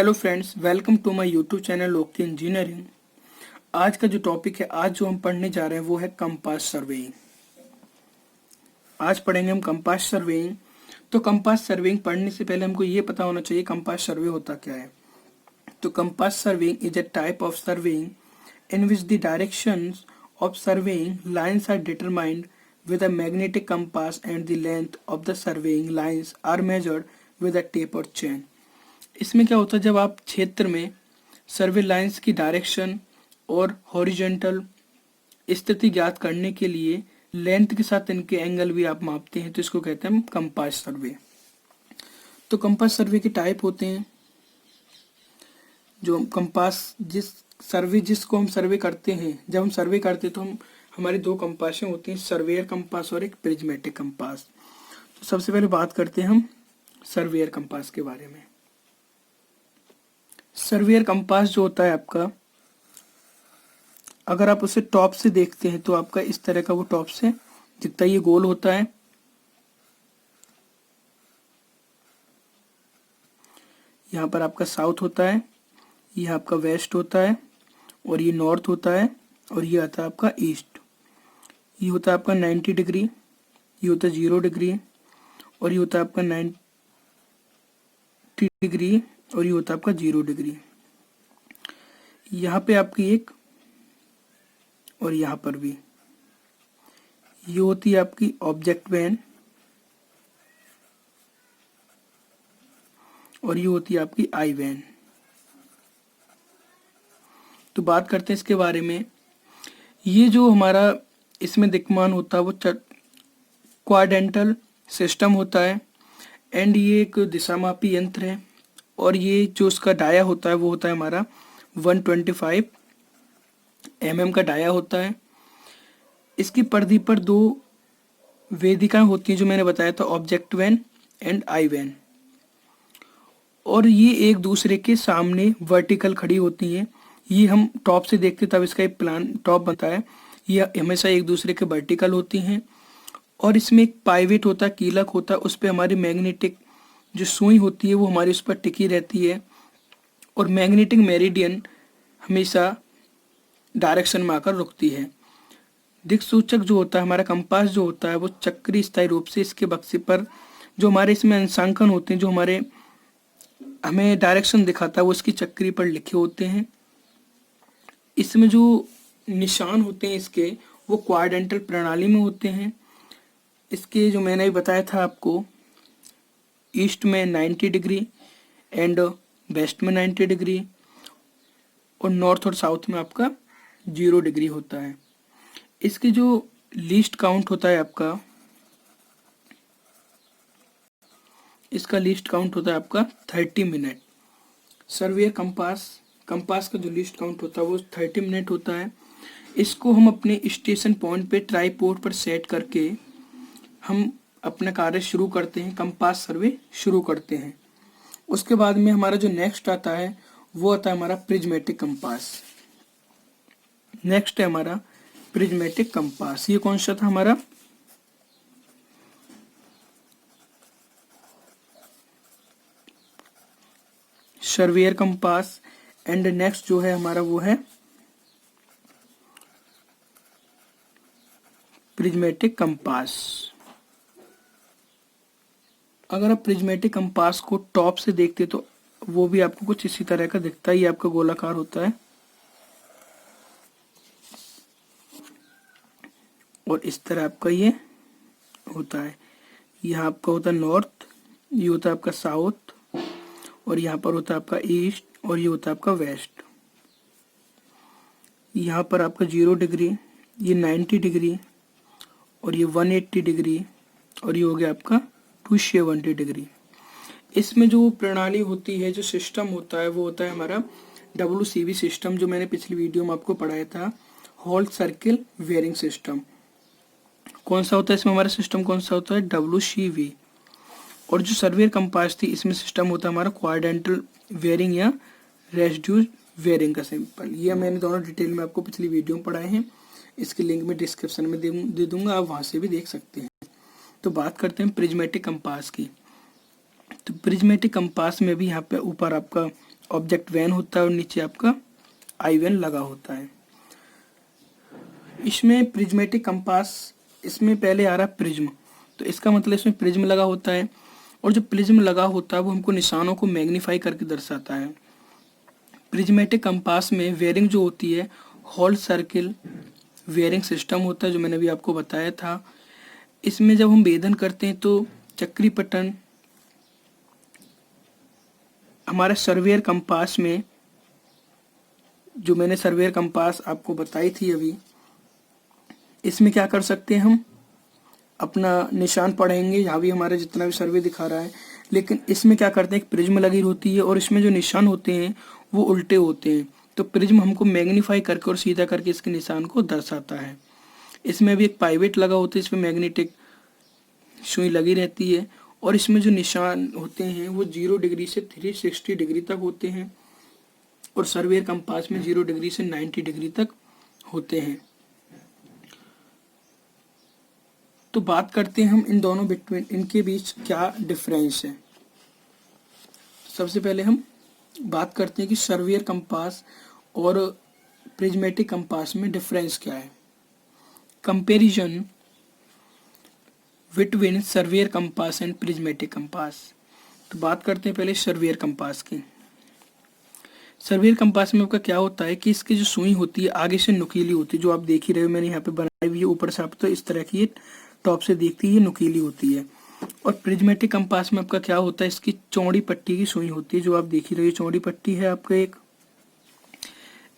Hello friends, welcome to my YouTube channel लोकी engineering. आज का जो टॉपिक है, आज जो हम पढ़ने जा रहे हैं वो है कंपास सर्वेइंग। आज पढ़ेंगे हम कंपास सर्वेइंग। तो कंपास सर्वेइंग पढ़ने से पहले हमको ये पता होना चाहिए कंपास सर्वे होता क्या है। तो compass surveying is a type of surveying in which the directions of surveying lines are determined with a magnetic compass and the length of the surveying lines are measured with a tapered chain। इसमें क्या होता है, जब आप क्षेत्र में सर्वे lines की direction और हॉरिजॉन्टल स्थिति ज्ञात करने के लिए लेंथ के साथ इनके एंगल भी आप मापते हैं, तो इसको कहते हैं कंपास सर्वे। तो कंपास सर्वे के टाइप होते हैं। जो कंपास जिसको हम सर्वे करते हैं, जब हम सर्वे करते हैं तो हम हमारी दो कंपासें होती हैं, सर्वेयर कंपास और एक प्रिज्मेटिक कंपास। तो सबसे पहले बात करते हैं हम सर्वेयर कंपास के बारे में। सर्वेयर कंपास जो होता है आपका, अगर आप उसे टॉप से देखते हैं तो आपका इस तरह का वो टॉप से दिखता है। ये गोल होता है, यहाँ पर आपका साउथ होता है, ये आपका वेस्ट होता है, और ये नॉर्थ होता है, और ये आता है आपका ईस्ट। ये होता है आपका 90 डिग्री, ये होता है 0 डिग्री, और ये होता है आपका 90 डिग्री, और ये होता है आपका 0 डिग्री। यहाँ पे आपकी एक, और यहाँ पर भी ये होती है आपकी ऑब्जेक्ट वैन, और ये होती है आपकी आई वैन। तो बात करते हैं इसके बारे में। ये जो हमारा इसमें दिक्मान होता है वो क्वाड्रेंटल सिस्टम होता है, एंड ये एक दिशामापी यंत्र है। और ये जो उसका डाया होता है वो होता है हमारा 125 mm का डाया होता है। इसकी परिधि पर दो वेदिकाएं होती हैं, जो मैंने बताया था, object vane and eye vane. और ये एक दूसरे के सामने वर्टिकल खड़ी होती हैं। ये हम टॉप से देखते तब इसका एक प्लान टॉप बनता है। ये हमेशा एक दूसरे के वर्टिकल होती हैं, और इसमें एक पाइवेट होता है, कीलक होता है, उस पर हमारी मैग्नेटिक जो सुई होती है वो हमारी उस पर टिकी रहती है। और मैग्नेटिक मेरिडियन हमेशा डायरेक्शन में आकर रुकती है। दिक्सूचक जो होता है, हमारा कंपास जो होता है, वो चक्री स्थायी रूप से इसके बक्से पर जो हमारे इसमें अंशांकन होते हैं, जो हमें डायरेक्शन दिखाता है, वो इसकी चक्री पर लिखे होते हैं। इसमें जो निशान होते हैं इसके, वो क्वाड्रेंटल प्रणाली में होते हैं। इसके जो मैंने बताया था आपको, ईस्ट में 90 डिग्री एंड वेस्ट में 90 डिग्री, और नॉर्थ और साउथ में आपका 0 डिग्री होता है। इसके जो लीस्ट काउंट होता है आपका, इसका लीस्ट काउंट होता है आपका 30 मिनट। सर्वेयर कंपास का जो लीस्ट काउंट होता है वो 30 मिनट होता है। इसको हम अपने स्टेशन पॉइंट पे ट्राईपोड पर सेट करके हम अपना कार्य शुरू करते हैं, कंपास सर्वे शुरू करते हैं। उसके बाद में हमारा जो नेक्स्ट आता है वो आता है हमारा प्रिज्मेटिक कंपास। नेक्स्ट है हमारा प्रिज्मेटिक कंपास। ये कौन सा था हमारा, सर्वेयर कंपास। एंड नेक्स्ट जो है हमारा वो है प्रिज्मेटिक कंपास। अगर आप प्रिज्मेटिक कंपास को टॉप से देखते तो वो भी आपको कुछ इसी तरह का दिखता है। ये आपका गोलाकार होता है, और इस तरह आपका ये होता है। यहाँ आपका होता है नॉर्थ, ये होता है आपका साउथ, और यहाँ पर होता है आपका ईस्ट, और ये होता है आपका वेस्ट। यहाँ पर आपका 0 डिग्री, ये 90 डिग्री, और ये 180 डिग्री, और ये हो गया आपका 270 डिग्री। इसमें जो प्रणाली होती है, जो सिस्टम होता है, वो होता है हमारा WCV सिस्टम, जो मैंने पिछली वीडियो में आपको पढ़ाया था, होल सर्किल वेयरिंग सिस्टम। कौन सा होता है इसमें हमारा सिस्टम, कौन सा होता है, WCV। और जो सर्वेयर कंपास थी, इसमें सिस्टम होता है हमारा क्वाड्रेंटल वेयरिंग या रेसिड्यू वेयरिंग का सिंपल। ये मैंने दोनों डिटेल में आपको पिछली वीडियो में पढ़ाए हैं। इसकी लिंक मैं डिस्क्रिप्शन में दे दूंगा, आप वहां से भी देख सकते हैं। तो बात करते हैं प्रिज्मेटिक कंपास की। तो प्रिज्मेटिक कंपास में भी यहाँ पे ऊपर आपका ऑब्जेक्ट वैन होता है और नीचे आपका आई वैन लगा होता है। इसमें प्रिज्मेटिक कंपास, इसमें पहले आ रहा है प्रिज्म, तो इसका मतलब इसमें प्रिज्म लगा होता है और जो प्रिज्म लगा होता है वो हमको निशानों को मैग्नीफाई करके दर्शाता है। प्रिज्मेटिक कंपास में वेयरिंग जो होती है होल सर्किल वेयरिंग सिस्टम होता है, जो मैंने अभी आपको बताया था। इसमें जब हम भेदन करते हैं तो चक्री पटन हमारे सर्वेयर कंपास में, जो मैंने सर्वेयर कंपास आपको बताई थी अभी, इसमें क्या कर सकते हैं हम अपना निशान पढ़ेंगे, यहाँ भी हमारा जितना भी सर्वे दिखा रहा है, लेकिन इसमें क्या करते हैं, एक प्रिज्म लगी होती है और इसमें जो निशान होते हैं वो उल्टे होते हैं, तो प्रिज्म हमको मैग्नीफाई करके और सीधा करके इसके निशान को दर्शाता है। इसमें भी एक पाइवेट लगा होता है, इसमें मैग्नेटिक सुई लगी रहती है और इसमें जो निशान होते हैं वो 0 डिग्री से 360 डिग्री तक होते हैं और सर्वेयर कंपास में 0 डिग्री से 90 डिग्री तक होते हैं। तो बात करते हैं हम इन दोनों बिटवीन, इनके बीच क्या डिफरेंस है। सबसे पहले हम बात करते हैं कि सर्वेयर कंपास और प्रिज्मेटिक कंपास में डिफरेंस क्या है। Comparison between surveyor compass and prismatic compass. तो बात करते हैं पहले सर्वेयर कंपास की। सर्वेयर कंपास में आपका क्या होता है कि इसकी जो सुई होती है आगे से नुकीली होती है, जो आप देख ही रहे हो, मैंने यहाँ पे बनाई हुई है, ऊपर से आप तो इस तरह की टॉप से देखती है नुकीली होती है। और प्रिज्मेटिक कंपास में आपका क्या होता है, इसकी चौड़ी पट्टी की सुई होती है, जो आप देख ही रहे हो, चौड़ी पट्टी है आपका एक।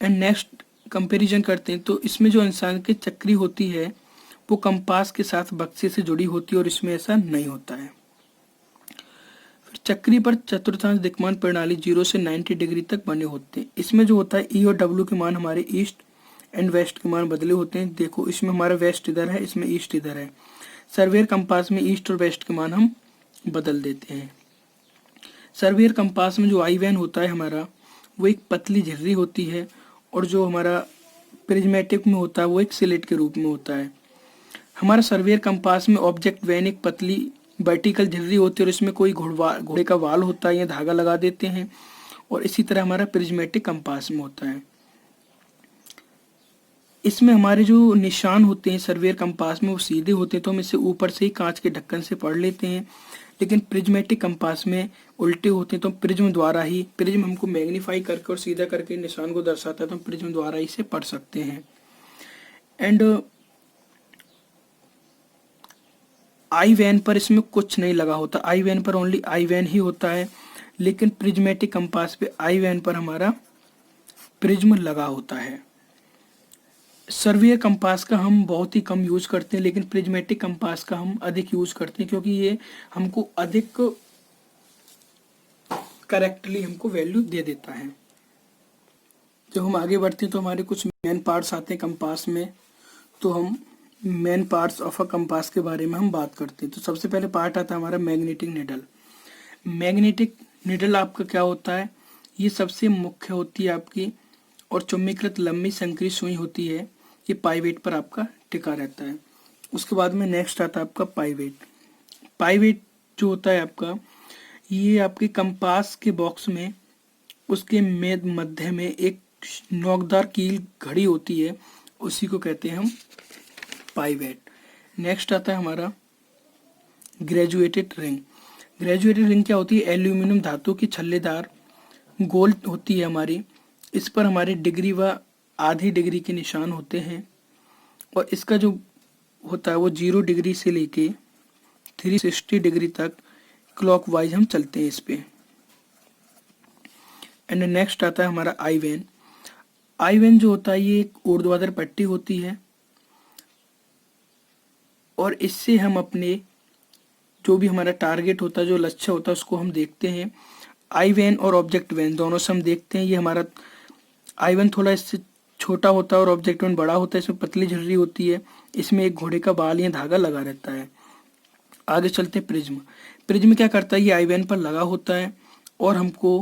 एंड नेक्स्ट कंपैरिजन करते हैं तो इसमें जो इंसान की चक्री होती है वो कंपास के साथ बक्से से जुड़ी होती है और इसमें ऐसा नहीं होता है। फिर चक्री पर चतुर्थांश दिक्मान प्रणाली 0 से 90 डिग्री तक बने होते हैं। इसमें जो होता है ई और डब्ल्यू के मान हमारे ईस्ट एंड वेस्ट के मान बदले होते हैं। देखो इसमें हमारा वेस्ट इधर है, इसमें ईस्ट इधर है। सर्वेयर कंपास में ईस्ट और वेस्ट के मान हम बदल देते हैं। सर्वेयर कंपास में जो आई वैन होता है हमारा वो एक पतली झिर्री होती है और जो हमारा प्रिज्मेटिक में होता है वो एक स्लिट के रूप में होता है। हमारा सर्वेयर कंपास में ऑब्जेक्ट वैन एक पतली वर्टिकल झिर्री होती है और इसमें कोई घोड़े का वाल होता है या धागा लगा देते हैं, और इसी तरह हमारा प्रिज्मेटिक कंपास में होता है। इसमें हमारे जो निशान होते हैं सर्वेयर कंपास में वो सीधे होते हैं, तो हम इसे ऊपर से ही कांच के ढक्कन से पढ़ लेते हैं, लेकिन प्रिज्मेटिक कंपास में उल्टे होते हैं, तो प्रिज्म द्वारा ही, प्रिज्म हमको मैग्नीफाई करके और सीधा करके निशान को दर्शाता है, तो हम प्रिज्म द्वारा ही इसे पढ़ सकते हैं। एंड आई वैन पर इसमें कुछ नहीं लगा होता, आई वैन पर ओनली आई वैन ही होता है, लेकिन प्रिज्मेटिक कंपास पे आई वैन पर हमारा प्रिज्म लगा होता है। सर्वेयर कंपास का हम बहुत ही कम यूज करते हैं, लेकिन प्रिज्मेटिक कंपास का हम अधिक यूज करते हैं, क्योंकि ये हमको अधिक करेक्टली हमको वैल्यू दे देता है। जब हम आगे बढ़ते हैं तो हमारे कुछ मेन पार्ट्स आते हैं कंपास में, तो हम main parts of a compass के बारे में हम बात करते हैं। तो सबसे पहले पार्ट आता है हमारा मैग्नेटिक निडल। मैग्नेटिक निडल आपका क्या होता है, ये सबसे मुख्य होती है आपकी और चुम्बकीकृत लंबी संकरी सुई होती है, ये पाइवेट पर आपका टिका रहता है। उसके बाद में नेक्स्ट आता है आपका पाइवेट। पाइवेट जो होता है आपका, ये आपके कंपास के बॉक्स में उसके मध्य में एक नोकदार कील घड़ी होती है, उसी को कहते हैं हम पाइवेट। नेक्स्ट आता है हमारा ग्रेजुएटेड रिंग। ग्रेजुएटेड रिंग क्या होती है, एल्यूमिनियम धातु की छल्लेदार गोल होती है हमारी, इस पर हमारे डिग्री व आधी डिग्री के निशान होते हैं और इसका जो होता है वो 0 डिग्री से लेके 360 डिग्री तक क्लॉकवाइज हम चलते हैं इस पे। एंड नेक्स्ट आता है हमारा आई वैन। आई वैन जो होता है ये एक ऊर्ध्वाधर पट्टी होती है और इससे हम अपने जो भी हमारा टारगेट होता है, जो लक्ष्य होता है, उसको हम देखते हैं। आई वैन और ऑब्जेक्ट वैन दोनों से हम देखते हैं। ये हमारा आई वैन थोड़ा इससे छोटा होता है और ऑब्जेक्ट वैन बड़ा होता है, इसमें पतली झिर्री होती है, इसमें एक घोड़े का बाल या धागा लगा रहता है। आगे चलते हैं प्रिज्म। प्रिज्म क्या करता है, ये आई वैन पर लगा होता है और हमको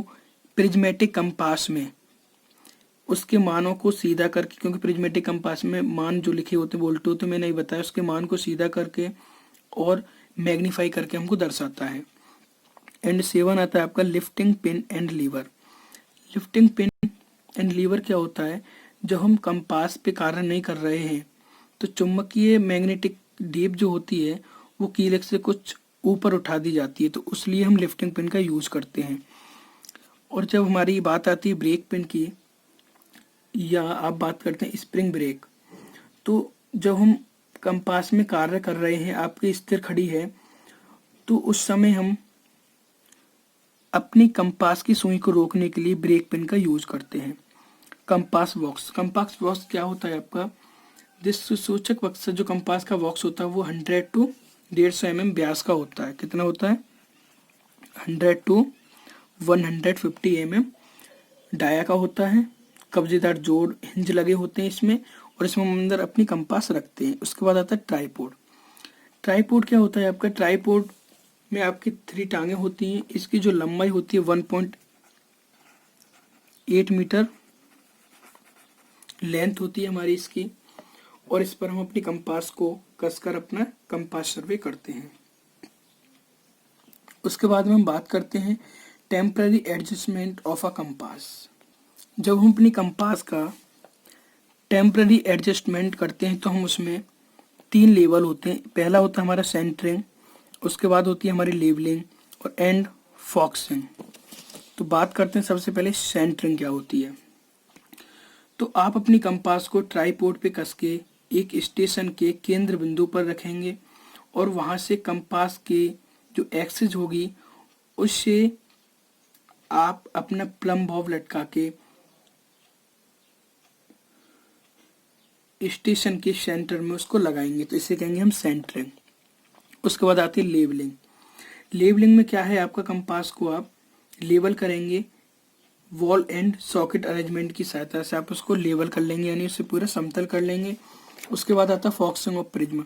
प्रिज्मेटिक कंपास में उसके मानों को सीधा करके, क्योंकि प्रिज्मेटिक कंपास में मान जो लिखे होते हैं वो उल्टे होते, मैंने नहीं बताया, उसके मान को सीधा करके और मैग्नीफाई करके हमको दर्शाता है। एंड 7 आता है आपका lifting pin and lever. Lifting pin and lever क्या होता है, जब हम कंपास पे कार्य नहीं कर रहे हैं तो चुंबकीय मैग्नेटिक डीप जो होती है वो कीलक से कुछ ऊपर उठा दी जाती है, तो उसलिए हम लिफ्टिंग पिन का यूज करते हैं। और जब हमारी बात आती है ब्रेक पिन की, या आप बात करते हैं स्प्रिंग ब्रेक, तो जब हम कंपास में कार्य कर रहे हैं, आपकी स्थिर खड़ी है, तो उस समय हम अपनी कंपास की सुई को रोकने के लिए ब्रेक पिन का यूज करते हैं। कंपास बॉक्स क्या होता है आपका, जिस सूचक बक्सा जो कंपास का बॉक्स होता है वो 100 टू 150 mm व्यास का होता है। कितना होता है, 100 टू 150 mm डाया का होता है। कब्जेदार जोड़ हिंज लगे होते हैं इसमें, और इसमें हम अंदर अपनी कंपास रखते हैं। उसके बाद आता है ट्राईपोड। ट्राईपोड क्या होता है आपका, ट्राईपोड में आपकी 3 टांगे होती हैं। इसकी जो लंबाई होती है 1.8 मीटर लेंथ होती है हमारी इसकी, और इस पर हम अपनी कंपास को कसकर अपना कंपास सर्वे करते हैं। उसके बाद में हम बात करते हैं temporary adjustment of a compass. जब हम अपनी कंपास का टेम्पररी एडजस्टमेंट करते हैं तो हम उसमें 3 लेवल होते हैं। पहला होता है हमारा सेंटरिंग, उसके बाद होती है हमारी लेवलिंग, और एंड फॉक्सिंग। तो बात करते हैं सबसे पहले सेंटरिंग क्या होती है। तो आप अपनी कंपास को ट्राईपोड पे कस के एक स्टेशन के केंद्र बिंदु पर रखेंगे, और वहां से कंपास के जो एक्सिस होगी उससे आप अपना प्लम बॉब लटका के स्टेशन के सेंटर में उसको लगाएंगे, तो इसे कहेंगे हम सेंटरिंग। उसके बाद आती है लेवलिंग। लेवलिंग में क्या है, आपका कंपास को आप लेवल करेंगे, वॉल एंड सॉकेट अरेंजमेंट की सहायता से आप उसको लेवल कर लेंगे, यानी उसे पूरा समतल कर लेंगे। उसके बाद आता है फॉक्सिंग ऑफ प्रिज्म।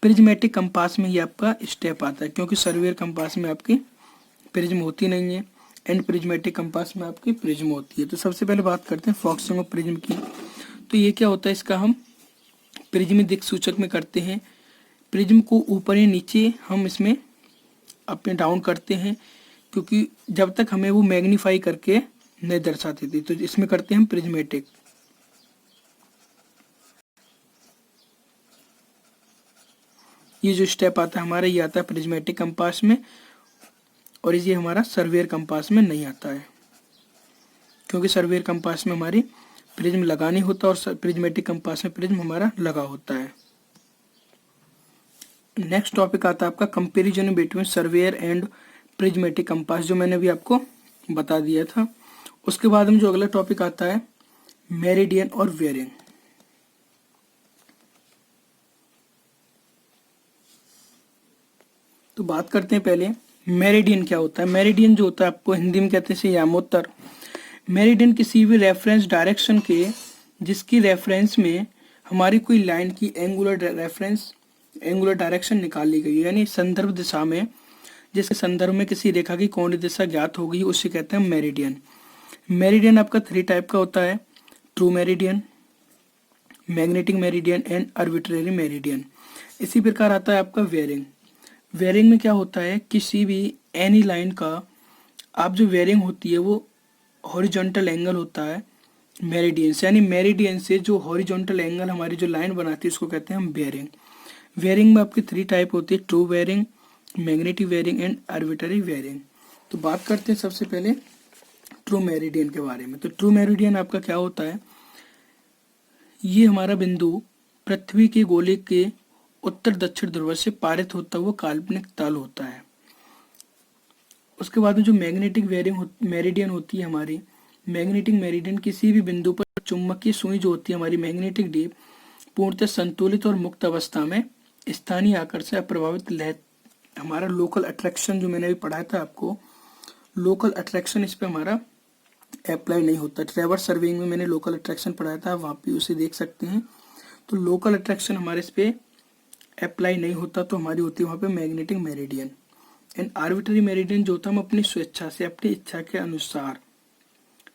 प्रिज्मेटिक कंपास में ये आपका स्टेप आता है, क्योंकि सर्वियर कंपास में आपकी प्रिज्म होती नहीं है, एंड प्रिज्मेटिक कंपास में आपकी प्रिज्म होती है। तो सबसे पहले बात करते हैं फॉक्सिंग ऑफ प्रिज्म की। तो ये क्या होता है, इसका हम प्रिज्म दिक् सूचक में करते हैं। प्रिज्म को ऊपर या नीचे हम इसमें अपने डाउन करते हैं, क्योंकि जब तक हमें वो मैग्नीफाई करके नहीं दर्शाती थी, तो इसमें करते हैं हम प्रिज्मेटिक। ये जो स्टेप आता है हमारा, ये आता है प्रिज्मेटिक कंपास में, और ये हमारा सर्वियर कंपास में नहीं आता है, क्योंकि सर्वियर कंपास में हमारी प्रिज्म लगा नहीं होता, और प्रिज्मेटिक कंपास में प्रिज्म हमारा लगा होता है। नेक्स्ट टॉपिक आता है आपका comparison between surveyor and prismatic compass, जो मैंने अभी आपको बता दिया था। उसके बाद में जो अगला टॉपिक आता है मेरिडियन और वेयरिंग। तो बात करते हैं पहले मेरिडियन क्या होता है। मेरिडियन जो होता है आपको हिंदी में कहते हैं यामोत्तर। मेरिडियन किसी भी रेफरेंस डायरेक्शन के जिसकी रेफरेंस में हमारी कोई लाइन की एंगुलर डायरेक्शन निकाली गई है, यानी संदर्भ दिशा में जिसके संदर्भ में किसी रेखा की कोणीय दिशा ज्ञात हो गई, उसे कहते हैं मेरिडियन। मेरिडियन आपका 3 टाइप का होता है, true meridian, magnetic meridian and arbitrary meridian. इसी प्रकार आता है आपका वेयरिंग। वेयरिंग में क्या होता है, किसी भी एनी लाइन का आप जो वेयरिंग होती है वो हॉरिजॉन्टल एंगल होता है मेरिडियन से, यानी मेरिडियन से जो हॉरिजॉन्टल एंगल हमारी जो लाइन बनाती है उसको कहते हैं हम वेयरिंग। वेयरिंग में आपकी 3 टाइप होती है, true wearing, magnetic wearing and arbitrary wearing. तो बात करते हैं सबसे पहले ट्रू मेरिडियन के बारे में। तो ट्रू मेरिडियन आपका क्या होता है, ये हमारा बिंदु पृथ्वी के गोले के उत्तर दक्षिण ध्रुव से पारित होता हुआ काल्पनिक तल होता है। उसके बाद में जो मैग्नेटिक मेरिडियन होती है हमारी, मैग्नेटिक मेरिडियन किसी भी बिंदु पर चुंबकीय सुई जो होती है हमारी मैग्नेटिक डीप पूर्णतः संतुलित और मुक्त अवस्था में स्थानीय आकर्षण अप्रभावित लहर, हमारा लोकल अट्रैक्शन जो मैंने अभी पढ़ाया था आपको, लोकल अट्रैक्शन इस पे हमारा अप्लाई नहीं होता। ट्रेवर्स सर्वेइंग में मैंने लोकल अट्रैक्शन पढ़ाया था, वहाँ पे उसे देख सकते हैं। तो लोकल अट्रैक्शन हमारे इस पे अप्लाई नहीं होता, तो हमारी होती है वहाँ पे magnetic meridian. And arbitrary meridian जो होता है हम अपनी स्वेच्छा से अपनी इच्छा के अनुसार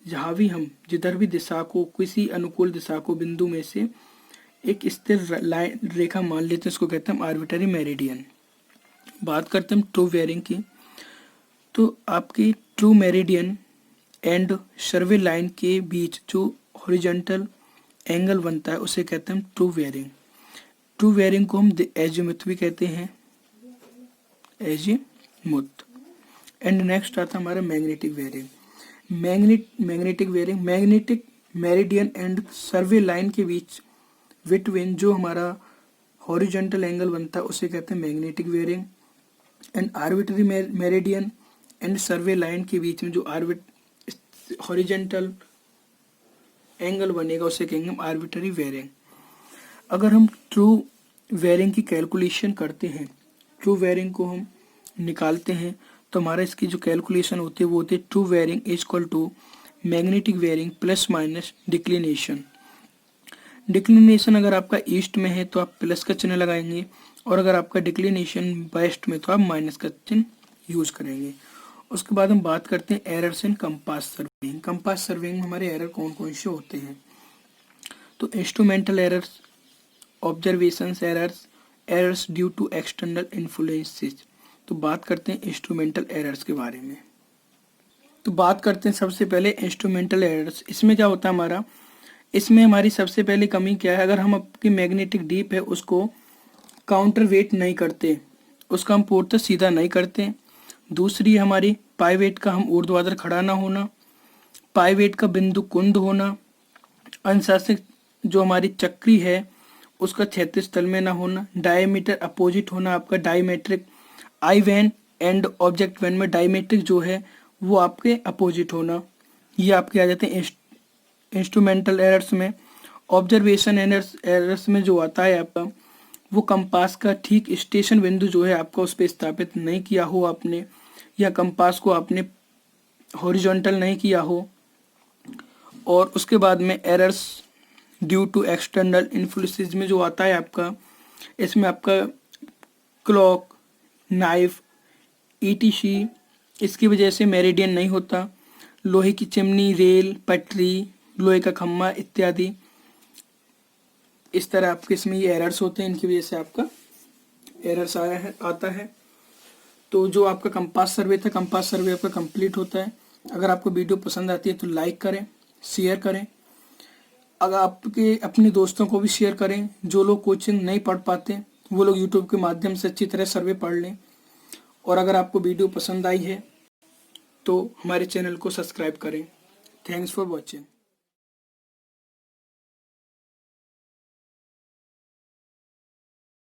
जहाँ भी हम जिधर भी दिशा को, किसी अनुकूल दिशा को बिंदु में से एक स्थिर लाइन रेखा मान लेते हैं, इसको कहते हैं हम आर्बिट्ररी मेरिडियन। बात करते हैं ट्रू वेयरिंग की। तो आपकी true meridian and survey line के बीच जो हॉरिजॉन्टल एंगल बनता है उसे कहते हैं ट्रू वेयरिंग। ट्रू वेयरिंग को हम एजीमुथ भी कहते हैं, एजीमुथ। एंड नेक्स्ट आता है हमारा magnetic wearing. Magnetic wearing, magnetic meridian and survey line के बीच बिटवीन जो हमारा हॉरिजॉन्टल एंगल बनता है उसे कहते हैं magnetic wearing. And arbitrary meridian and survey line के बीच में जो हॉरिजॉन्टल एंगल बनेगा उसे कहेंगे हम आर्बिट्ररी वेयरिंग। अगर हम ट्रू वेयरिंग की कैलकुलेशन करते हैं, ट्रू वेयरिंग को हम निकालते हैं, तो हमारा इसकी जो कैलकुलेशन होती है वो होती है true bearing is equal to magnetic bearing plus minus declination. Declination अगर आपका ईस्ट में है तो आप प्लस का चिन्ह लगाएंगे, और अगर आपका डिक्लिनेशन वेस्ट में तो आप माइनस का चिन्ह यूज करेंगे। उसके बाद हम बात करते हैं errors in compass surveying. Compass surveying में हमारे एरर कौन कौन से होते हैं? तो instrumental errors, observations errors, errors due to external influences. तो बात करते हैं इंस्ट्रूमेंटल एरर्स के बारे में। तो बात करते हैं सबसे पहले इंस्ट्रूमेंटल एरर्स। इसमें क्या होता है हमारा, इसमें हमारी सबसे पहले कमी क्या है, अगर हम आपकी मैग्नेटिक डीप है उसको काउंटर वेट नहीं करते, उसका हम पूर्णतः सीधा नहीं करते। दूसरी हमारी पाइवेट का हम ऊर्ध्वाधर खड़ा ना होना, पाइवेट का बिंदु कुंद होना, अनुशासित जो हमारी चक्री है उसका क्षैतिज तल में ना होना, डायमीटर अपोजिट होना आपका diametric, eye vane and object vane में डायमेट्रिक जो है वो आपके अपोजिट होना। ये आपके आ जाते हैं इंस्ट्रूमेंटल एरर्स में। ऑब्जर्वेशन एरर्स में जो आता है आपका वो कंपास का ठीक स्टेशन बिंदु जो है आपका उस पर स्थापित नहीं किया हो आपने, या कंपास को आपने हॉरिजॉन्टल नहीं किया हो। और उसके बाद में errors due to external influences में जो आता है आपका, इसमें आपका क्लॉक, नाइफ, ईटीसी, इसकी वजह से मेरिडियन नहीं होता। लोहे की चिमनी, रेल, पटरी, लोहे का खम्मा इत्यादि, इस तरह आपके इसमें ये एरर्स होते हैं, इनकी वजह से आपका एरर्स आता है। तो जो आपका कंपास सर्वे था, कंपास सर्वे आपका कंप्लीट होता है। अगर आपको वीडियो पसंद आती है तो लाइक करें, शेयर करें, अगर आपके अपने दोस्तों को भी शेयर करें। जो लोग कोचिंग नहीं पढ़ पाते वो लोग यूट्यूब के माध्यम से अच्छी तरह सर्वे पढ़ लें। और अगर आपको वीडियो पसंद आई है तो हमारे चैनल को सब्सक्राइब करें। Thanks for watching.